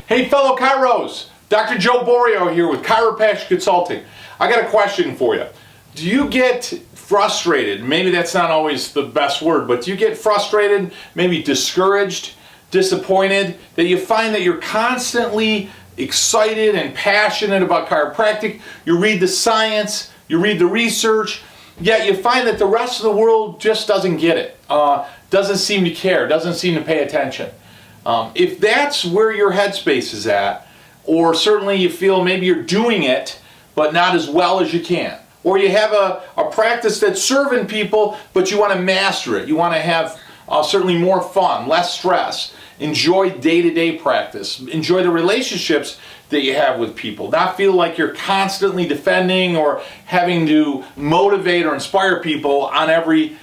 Hey fellow chiros, Dr. Joe Borio here with Chiropassion Consulting. I got a question for you. Do you get frustrated? Maybe that's not always the best word, but do you get frustrated, maybe discouraged, disappointed, that you find that you're constantly excited and passionate about chiropractic? You read the science, you read the research, yet you find that the rest of the world just doesn't get it, doesn't seem to care, doesn't seem to pay attention. If that's where your headspace is at, or certainly you feel maybe you're doing it, but not as well as you can, or you have a practice that's serving people, but you want to master it, you want to have certainly more fun, less stress, enjoy day-to-day practice, enjoy the relationships that you have with people, not feel like you're constantly defending or having to motivate or inspire people on every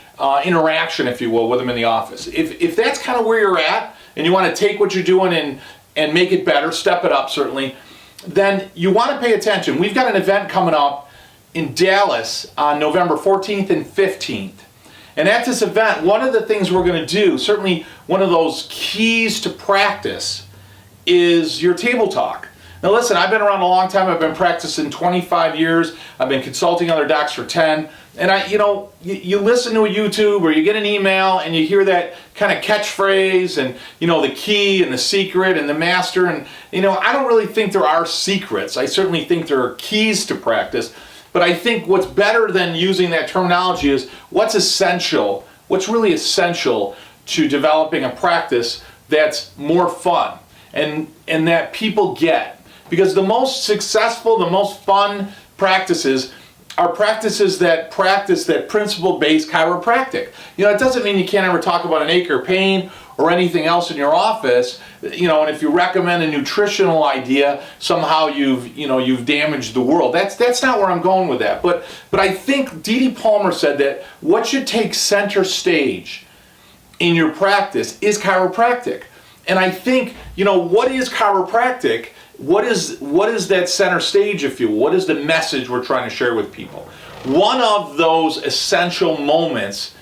interaction, if you will, with them in the office. If that's kind of where you're at, and you want to take what you're doing and make it better, step it up certainly, then you want to pay attention. We've got an event coming up in Dallas on November 14th and 15th. And at this event, one of the things we're going to do, certainly one of those keys to practice, is your table talk. Now listen, I've been around a long time. I've been practicing 25 years. I've been consulting other docs for 10. And you listen to a YouTube or you get an email and you hear that kind of catchphrase and, the key and the secret and the master. And, I don't really think there are secrets. I certainly think there are keys to practice. But I think what's better than using that terminology is what's essential, what's really essential to developing a practice that's more fun and that people get. Because the most successful, the most fun practices are practices that practice that principle-based chiropractic. It doesn't mean you can't ever talk about an ache or pain or anything else in your office, and if you recommend a nutritional idea, somehow you've damaged the world. That's not where I'm going with that. But I think Dee Palmer said that what should take center stage in your practice is chiropractic. And I think, what is chiropractic? What is that center stage, if you will? What is the message we're trying to share with people? One of those essential moments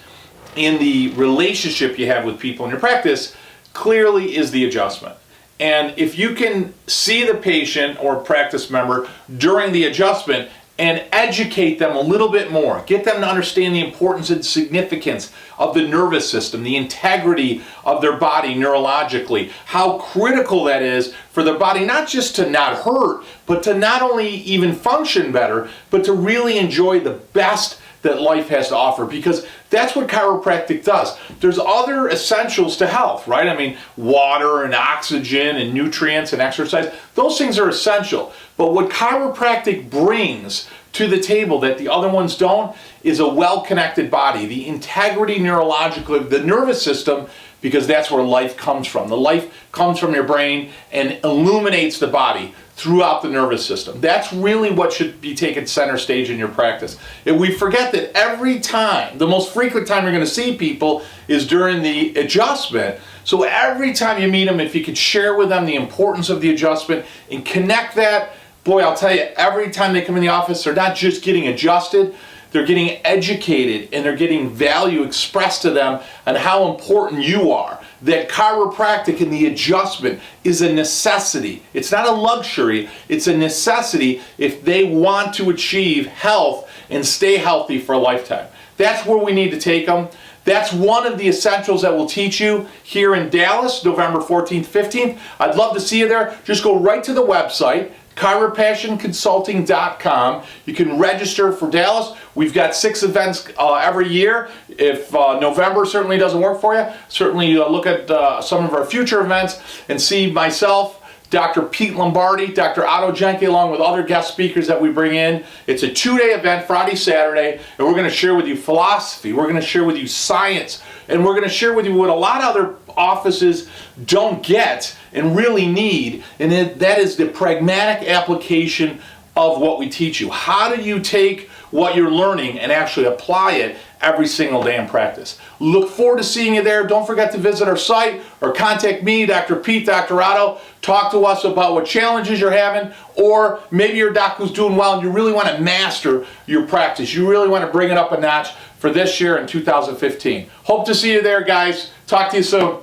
in the relationship you have with people in your practice clearly is the adjustment. And if you can see the patient or practice member during the adjustment and educate them a little bit more, get them to understand the importance and significance of the nervous system, the integrity of their body neurologically, how critical that is for their body, not just to not hurt, but to not only even function better, but to really enjoy the best that life has to offer, because that's what chiropractic does. There's other essentials to health, right? I mean, water and oxygen and nutrients and exercise, those things are essential. But what chiropractic brings to the table that the other ones don't is a well-connected body, the integrity neurologically of the nervous system, because that's where life comes from. The life comes from your brain and illuminates the body throughout the nervous system. That's really what should be taken center stage in your practice. And we forget that every time, the most frequent time you're going to see people is during the adjustment. So every time you meet them, if you could share with them the importance of the adjustment and connect that, boy, I'll tell you, every time they come in the office, they're not just getting adjusted, they're getting educated and they're getting value expressed to them on how important you are. That chiropractic and the adjustment is a necessity. It's not a luxury, it's a necessity if they want to achieve health and stay healthy for a lifetime. That's where we need to take them. That's one of the essentials that we'll teach you here in Dallas, November 14th, 15th. I'd love to see you there. Just go right to the website, chiropassionconsulting.com. You can register for Dallas. We've got 6 events every year. If November certainly doesn't work for you, certainly look at some of our future events and see myself, Dr. Pete Lombardi, Dr. Otto Jenke, along with other guest speakers that we bring in. It's a 2-day event, Friday, Saturday, and we're going to share with you philosophy, we're going to share with you science, and we're going to share with you what a lot of other offices don't get and really need, and that is the pragmatic application of what we teach you. How do you take what you're learning and actually apply it every single day in practice? Look forward to seeing you there. Don't forget to visit our site or contact me, Dr. Pete, Dr. Otto. Talk to us about what challenges you're having, or maybe you're a doc who's doing well and you really want to master your practice. You really want to bring it up a notch for this year in 2015. Hope to see you there, guys. Talk to you soon.